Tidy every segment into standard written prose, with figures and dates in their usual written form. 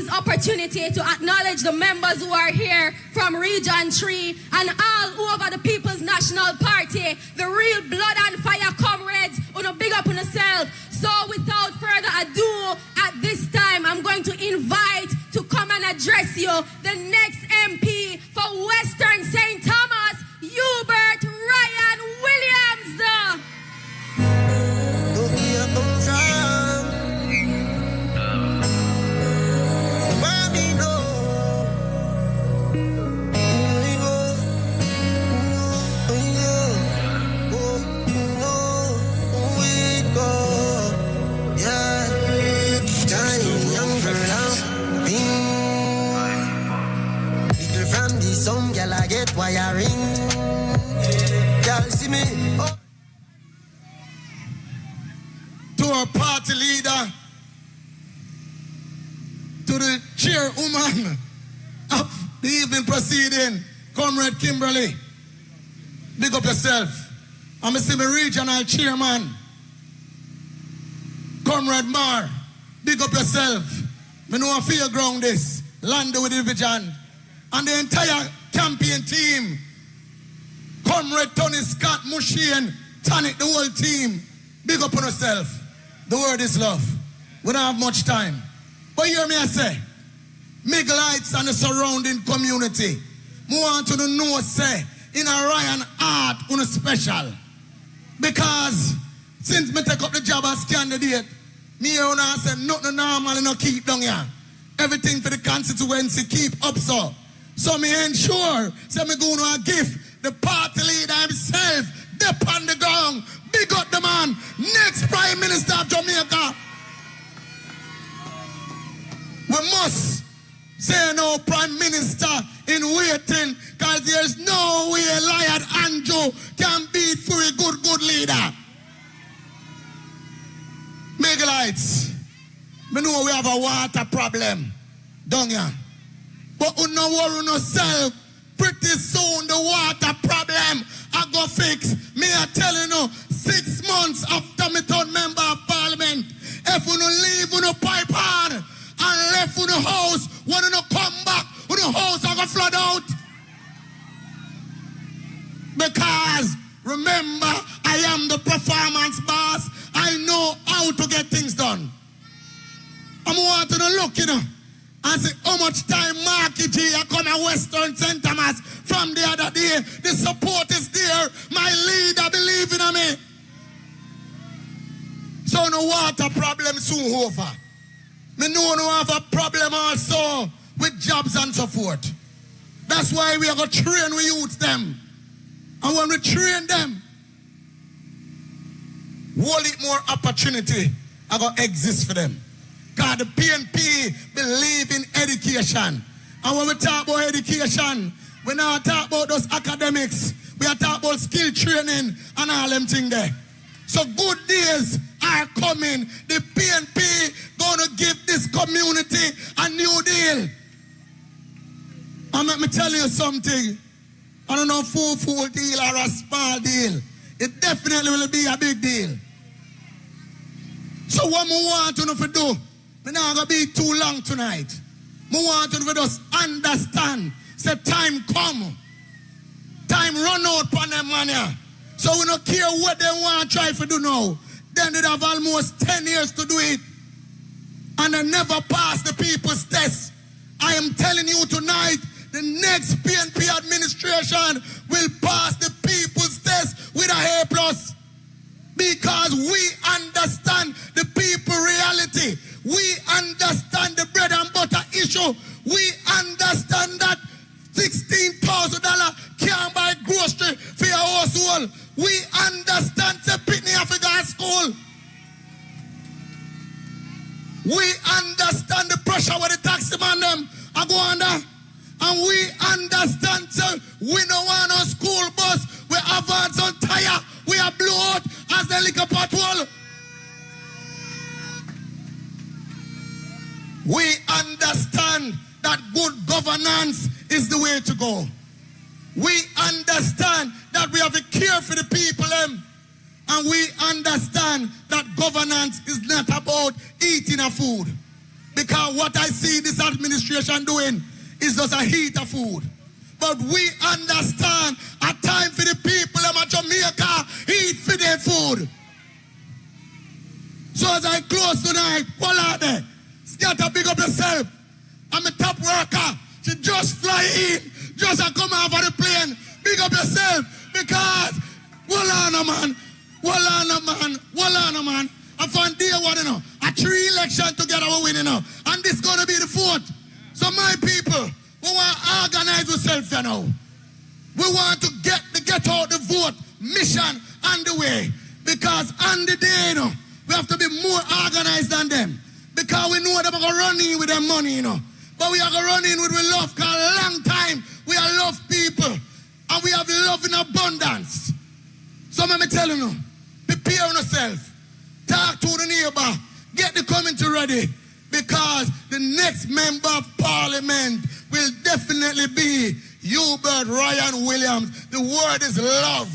this opportunity to acknowledge the members who are here from Region 3 and all over the People's National Party, the real blood and fire comrades, big up on yourself. So without further ado, at this time, I'm going to invite to come and address you the next MP for Western St. Thomas, Hubert Ryan Williams. Some girl I get wiring. Y'all see me? Oh. To our party leader, to the chairwoman of the evening proceeding, Comrade Kimberly, big up yourself. I'm a regional chairman, Comrade Mar, big up yourself. Me know I feel ground this, land with the division. And the entire campaign team, Comrade Tony Scott, Mushin, Tonic, the whole team, big up on yourself. The word is love. We don't have much time. But hear me I say, Miguelites and the surrounding community, I want to know, say, in a Ryan art, on special. Because since me take up the job as candidate, me and I say, nothing normal and no keep down here. Everything for the constituency keep up so. So me ensure, say me going to give the party leader himself, dip on the ground, big up the man, next Prime Minister of Jamaica. We must say no Prime Minister in waiting, because there's no way Lion Andrew can beat for a good leader. Miguelites, me know we have a water problem down here. But you no worry yourself. Pretty soon the water problem I go fix. Me I telling you, 6 months after me turn member of parliament, if you no leave you no pipe on and left you no house, when you no come back, you no house I go flood out. Because remember, I am the performance boss. I know how to get things done. I'm wanting to look, you know. And say how much time Marky G I come at Western St. Thomas from the other day. The support is there. My leader believing in me. So no water problem soon over. Me know no have a problem also with jobs and so forth. That's why we are going to train we youth them. And when we train them, whole it more opportunity are going to exist for them. Because the PNP believe in education. And when we talk about education, we not talk about those academics. We are talking about skill training and all them things there. So good days are coming. The PNP going to give this community a new deal. And let me tell you something. I don't know if full deal or a small deal. It definitely will be a big deal. So what we want to do, we're not going to be too long tonight. We want to just understand. Say time come. Time run out for them money. So we don't care what they want to try to do now. Then they have almost 10 years to do it. And they never pass the people's test. I am telling you tonight, the next PNP administration will pass the people's test with a A+. Because we understand the people reality. We understand the bread and butter issue. We understand that $16,000 can't buy grocery for your household. We understand the Pitney African school. We understand the pressure with the taxi man them are go under. And we understand so we don't want no school bus. We advance on tire. We are blow out as the liquor patrol. We understand that good governance is the way to go. We understand that we have to care for the people. And we understand that governance is not about eating a food. Because what I see this administration doing is just a heat of food. But we understand a time for the people of Jamaica eat for their food. So as I close tonight, what are they? Scatter, big up yourself. I'm a top worker. She just fly in, just a come off of the plane. Big up yourself. Because, Wallana man. And from day one, you know, a 3 election together we win, you know. And this gonna be the 4th. So my people, we want to organize ourselves, you know. We want to get out the vote mission on the way. Because on the day, you know, we have to be more organized than them. Because we know they're going to run in with their money, you know. But we are going to run in with love. Because a long time, we are love people. And we have love in abundance. So let me tell you, prepare yourself. Talk to the neighbor. Get the committee ready. Because the next member of parliament will definitely be Hubert Ryan Williams. The word is love.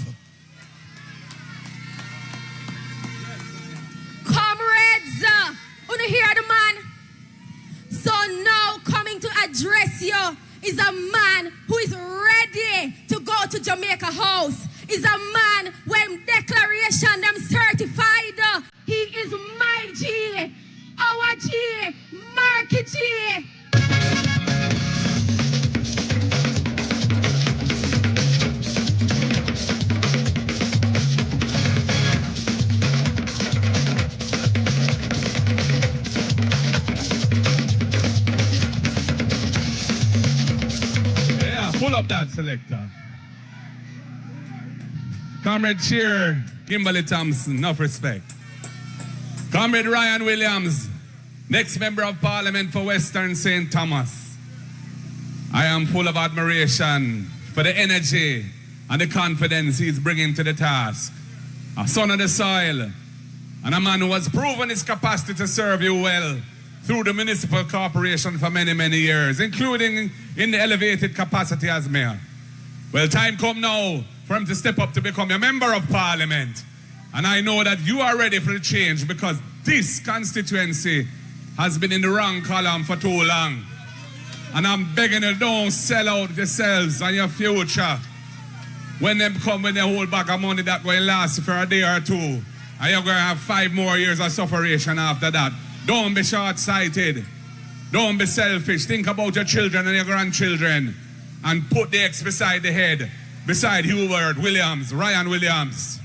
Comrades, you hear the man? So now coming to address you is a man who is ready to go to Jamaica House. Is a man when declaration them certified. He is my G, our G, Marky G. Pull up that selector. Comrade Cheer, Kimberly Thompson, enough respect. Comrade Ryan Williams, next member of parliament for Western St. Thomas. I am full of admiration for the energy and the confidence he's bringing to the task. A son of the soil, and a man who has proven his capacity to serve you well through the municipal corporation for many, many years, including in the elevated capacity as mayor. Well, time come now for him to step up to become a member of parliament. And I know that you are ready for the change because this constituency has been in the wrong column for too long. And I'm begging you, don't sell out yourselves and your future. When them come with their whole bag of money that will last for a day or two, and you're going to have 5 more years of sufferation after that. Don't be short-sighted. Don't be selfish. Think about your children and your grandchildren and put the X beside the head, beside Hubert Williams, Ryan Williams,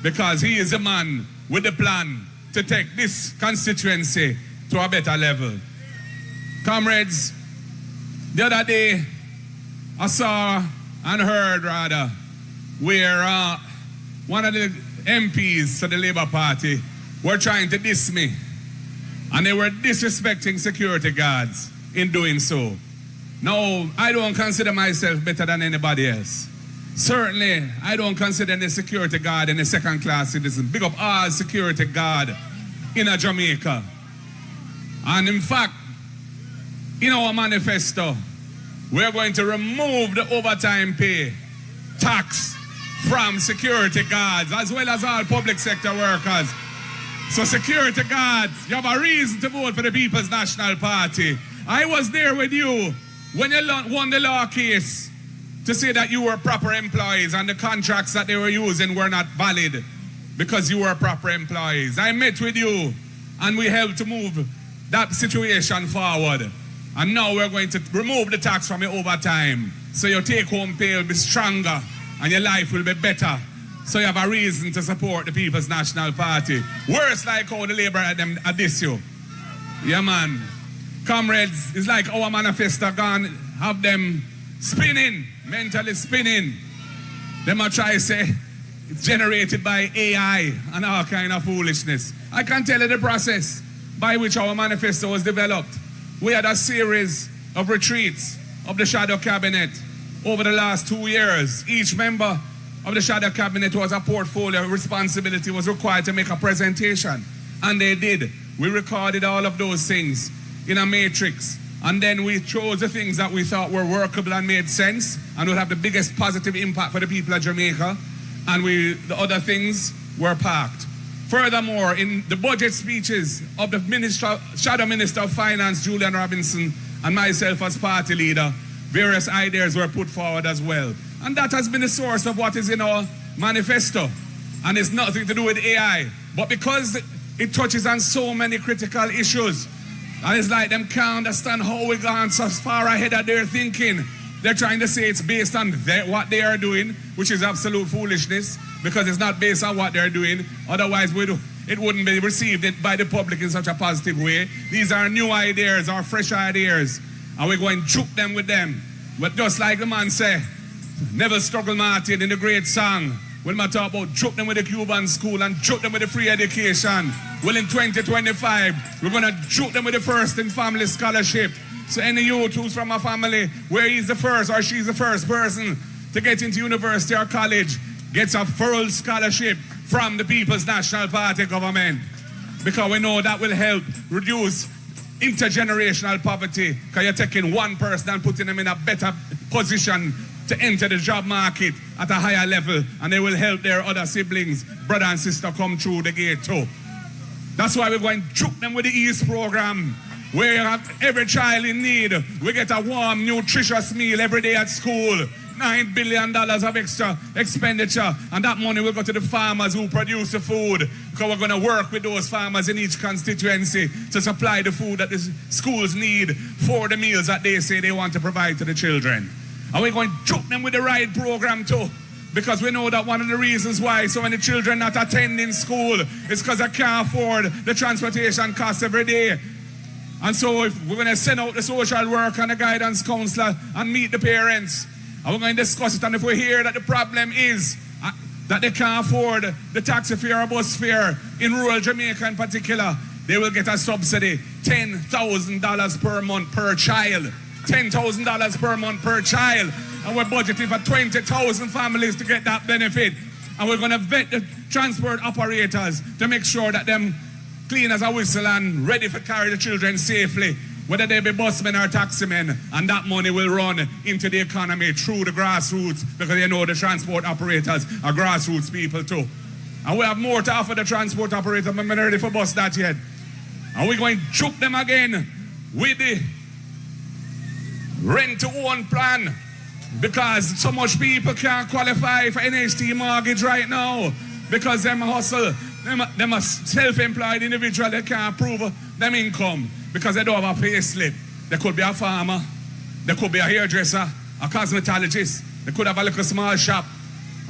because he is the man with the plan to take this constituency to a better level. Comrades, the other day I saw and heard rather where one of the MPs to the Labour Party were trying to diss me. And they were disrespecting security guards in doing so. Now, I don't consider myself better than anybody else. Certainly, I don't consider any security guard any second-class citizen. Big up all security guard in Jamaica. And in fact, in our manifesto, we're going to remove the overtime pay tax from security guards as well as all public sector workers. So security guards, you have a reason to vote for the People's National Party. I was there with you when you won the law case to say that you were proper employees and the contracts that they were using were not valid because you were proper employees. I met with you and we helped to move that situation forward. And now we're going to remove the tax from your overtime so your take-home pay will be stronger and your life will be better. So you have a reason to support the People's National Party. Worse like how the Labour at them diss you. Yeah, man. Comrades, it's like our manifesto gone, have them spinning, mentally spinning. Them a try to say it's generated by AI and all kind of foolishness. I can tell you the process by which our manifesto was developed. We had a series of retreats of the shadow cabinet over the last 2 years. Each member of the shadow cabinet was a portfolio responsibility, was required to make a presentation. And they did. We recorded all of those things in a matrix. And then we chose the things that we thought were workable and made sense and would have the biggest positive impact for the people of Jamaica. And the other things were parked. Furthermore, in the budget speeches of the Shadow Minister of Finance, Julian Robinson, and myself as party leader, various ideas were put forward as well. And that has been the source of what is in our manifesto. And it's nothing to do with AI. But because it touches on so many critical issues, and it's like them can't understand how we're gone so far ahead of their thinking. They're trying to say it's based on what they are doing, which is absolute foolishness, because it's not based on what they're doing. Otherwise, it wouldn't be received by the public in such a positive way. These are new ideas, or fresh ideas, and we're going to juke them with them. But just like the man said, never struggle Martin in the great song, when I talk about juke them with the Cuban school and juke them with the free education. Well, in 2025, we're going to juke them with the first in family scholarship. So any youth who's from a family where he's the first or she's the first person to get into university or college gets a full scholarship from the People's National Party government. Because we know that will help reduce intergenerational poverty, because you're taking one person and putting them in a better position to enter the job market at a higher level, and they will help their other siblings, brother and sister, come through the gate too. That's why we're going to juke them with the East program, where you have every child in need. We get a warm, nutritious meal every day at school. $9 billion of extra expenditure, and that money will go to the farmers who produce the food, because we're going to work with those farmers in each constituency to supply the food that the schools need for the meals that they say they want to provide to the children. And we're going to juke them with the right program too, because we know that one of the reasons why so many children not attending school is because they can't afford the transportation costs every day. And so if we're going to send out the social worker and the guidance counselor and meet the parents, and we're going to discuss it, and if we hear that the problem is that they can't afford the taxi fare or bus fare in rural Jamaica in particular, they will get a subsidy, $10,000 per month per child. $10,000 per month per child. And we're budgeting for 20,000 families to get that benefit. And we're going to vet the transport operators to make sure that them clean as a whistle and ready to carry the children safely, whether they be busmen or taximen, and that money will run into the economy through the grassroots, because you know the transport operators are grassroots people too. And we have more to offer the transport operators, but we're not ready for bus that yet. And we're going to juke them again with the rent-to-own plan, because so much people can't qualify for NHT mortgage right now, because them hustle, them are self-employed individual, they can't prove them income because they don't have a pay slip. They could be a farmer, they could be a hairdresser, a cosmetologist, they could have a little small shop,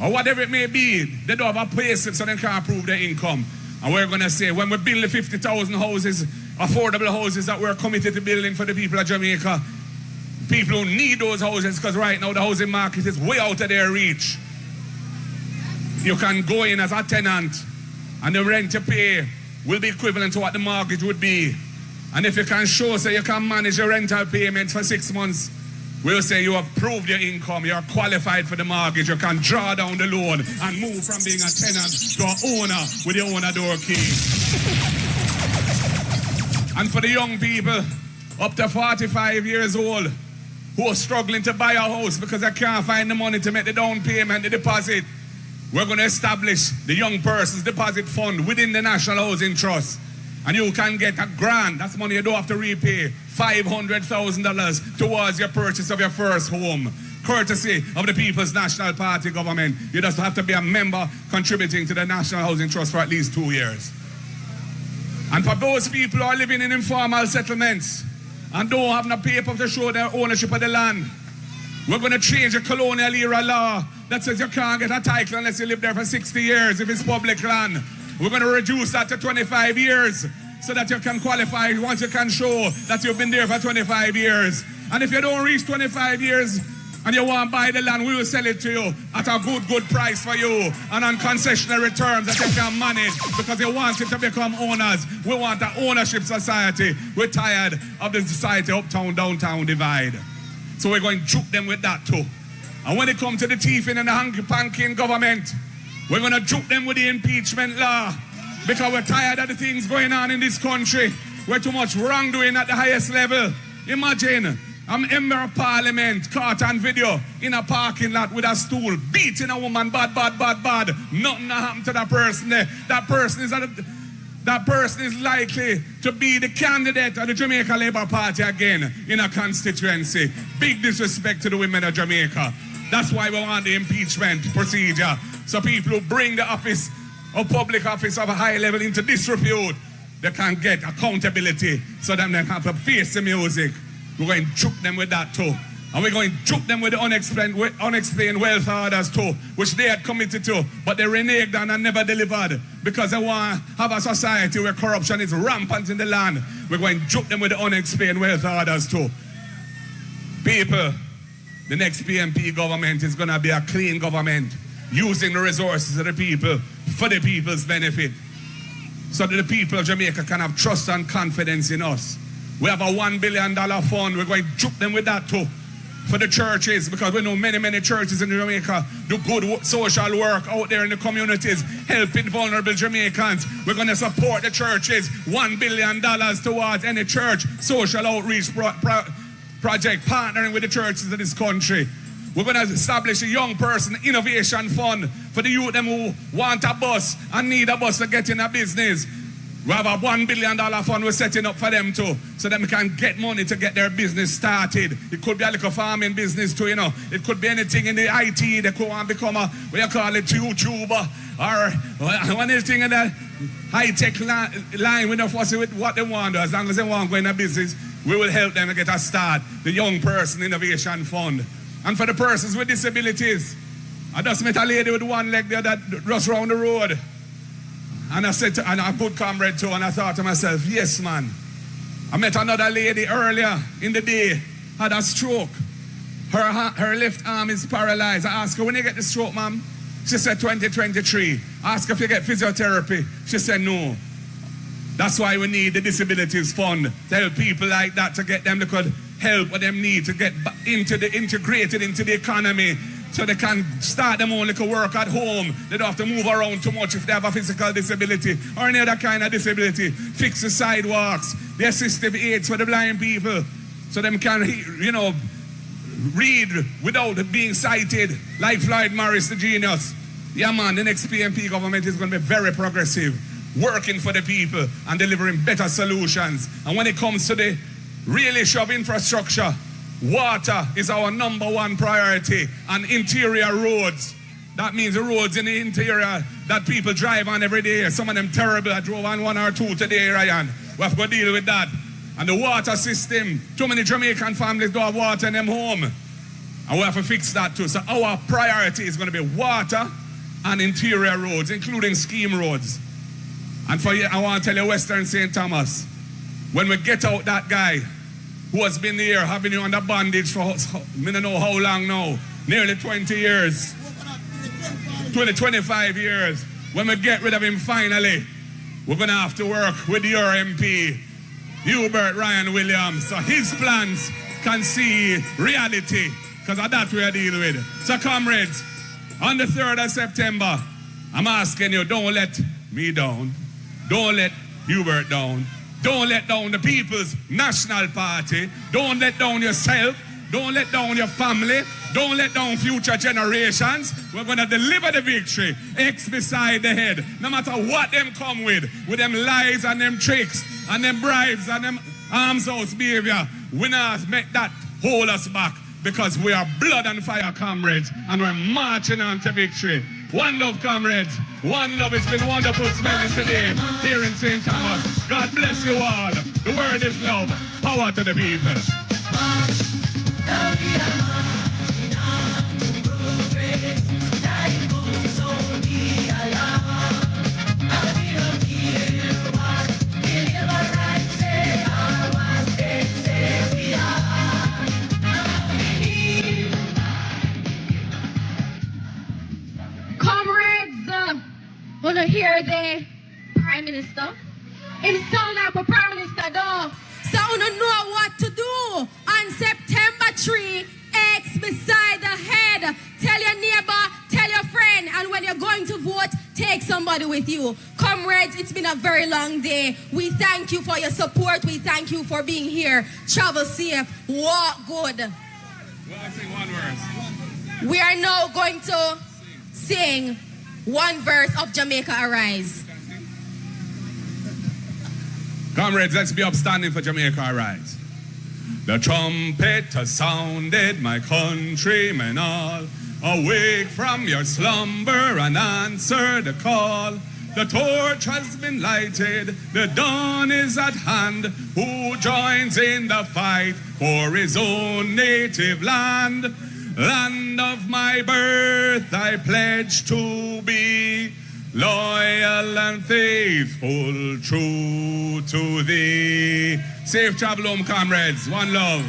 or whatever it may be. They don't have a pay slip, so they can't prove their income. And we're going to say, when we build the 50,000 houses, affordable houses that we're committed to building for the people of Jamaica, people who need those houses, because right now the housing market is way out of their reach. You can go in as a tenant, and the rent you pay will be equivalent to what the mortgage would be. And if you can show so you can manage your rental payments for 6 months, we'll say you have proved your income, you're qualified for the mortgage, you can draw down the loan and move from being a tenant to an owner with your owner door key. And for the young people up to 45 years old who are struggling to buy a house because they can't find the money to make the down payment, the deposit, we're going to establish the Young Persons Deposit Fund within the National Housing Trust. And you can get a grant, that's money you don't have to repay, $500,000 towards your purchase of your first home, courtesy of the People's National Party government. You just have to be a member contributing to the National Housing Trust for at least 2 years. And for those people who are living in informal settlements and don't have no paper to show their ownership of the land, we're going to change the colonial era law that says you can't get a title unless you live there for 60 years if it's public land. We're going to reduce that to 25 years so that you can qualify once you can show that you've been there for 25 years. And if you don't reach 25 years and you want to buy the land, we will sell it to you at a good price for you and on concessionary terms that you can manage, because you want it to become owners. We want an ownership society. We're tired of the society uptown, downtown divide. So we're going to juke them with that too. And when it comes to the thieving and the hanky-panky government, we're going to juke them with the impeachment law, because we're tired of the things going on in this country. We're too much wrongdoing at the highest level. Imagine a member of parliament caught on video in a parking lot with a stool, beating a woman bad. Nothing happened to that person there. That person is likely to be the candidate of the Jamaica Labour Party again in a constituency. Big disrespect to the women of Jamaica. That's why we want the impeachment procedure. So people who bring the office of public office of a high level into disrepute, they can get accountability so that they can have to face the music. We're going to juke them with that too. And we're going to juke them with the unexplained wealth orders too, which they had committed to, but they reneged on and never delivered because they want to have a society where corruption is rampant in the land. We're going to juke them with the unexplained wealth orders too. People, the next PNP government is going to be a clean government, using the resources of the people for the people's benefit, so that the people of Jamaica can have trust and confidence in us. We have a $1 billion fund. We're going to juke them with that too, for the churches, because we know many churches in Jamaica do good social work out there in the communities, helping vulnerable Jamaicans. We're going to support the churches, $1 billion towards any church social outreach project, partnering with the churches of this country. We're going to establish a young person innovation fund for the youth them who want a bus and need a bus to get in a business. We have a $1 billion fund we're setting up for them too, so that we can get money to get their business started. It could be a little farming business too, you know. It could be anything in the IT. They could want to become a, what you call it, YouTuber, or anything in the high-tech line. We don't fuss with what they want to. As long as they want to go in a business, we will help them to get a start. The Young Person Innovation Fund. And for the persons with disabilities, I just met a lady with one leg there that just round the road. And I said to, and a good comrade too, and I thought to myself, yes man. I met another lady earlier in the day, had a stroke. Her left arm is paralyzed. I asked her, when you get the stroke, ma'am? She said 2023. I asked her if you get physiotherapy. She said no. That's why we need the disabilities fund, to help people like that, to get them the good help what them need to get integrated into the economy, so they can start them own little work at home. They don't have to move around too much if they have a physical disability or any other kind of disability. Fix the sidewalks, the assistive aids for the blind people, so them can, you know, read without being sighted, like Floyd Morris, the genius. Yeah man, the next PNP government is going to be very progressive, working for the people and delivering better solutions. And when it comes to the real issue of infrastructure, water is our #1 priority, and interior roads. That means the roads in the interior that people drive on every day. Some of them terrible. I drove on 1 or 2 today, Ryan. We have to deal with that. And the water system, too many Jamaican families don't have water in them home. And we have to fix that too. So our priority is going to be water and interior roads, including scheme roads. And for you, I want to tell you, Western St. Thomas, when we get out that guy who has been here having you under bondage for, I don't know how long now, nearly 20 years, 25 years, when we get rid of him finally, we're going to have to work with your MP, Hubert Ryan Williams, so his plans can see reality, because of that we are dealing with. So comrades, on the 3rd of September, I'm asking you, don't let me down. Don't let Hubert down. Don't let down the People's National Party. Don't let down yourself. Don't let down your family. Don't let down future generations. We're going to deliver the victory. X beside the head. No matter what them come with them lies and them tricks and them bribes and them arms house behavior, we not make that hold us back, because we are blood and fire comrades and we're marching on to victory. One love, comrades. One love. It's been wonderful spending today here in St. Thomas. God bless you all. The word is love. Power to the people. Want to hear the Prime Minister? Him sound like a Prime Minister though. So you know what to do. On September 3, X beside the head. Tell your neighbor, tell your friend, and when you're going to vote, take somebody with you. Comrades, it's been a very long day. We thank you for your support. We thank you for being here. Travel safe. Walk good. Well, I sing one verse. We are now going to sing one verse of Jamaica Arise. Comrades, let's be upstanding for Jamaica Arise. The trumpet has sounded, my countrymen all. Awake from your slumber and answer the call. The torch has been lighted, the dawn is at hand. Who joins in the fight for his own native land? Land of my birth, I pledge to be loyal and faithful, true to thee. Safe travel home, comrades. One love.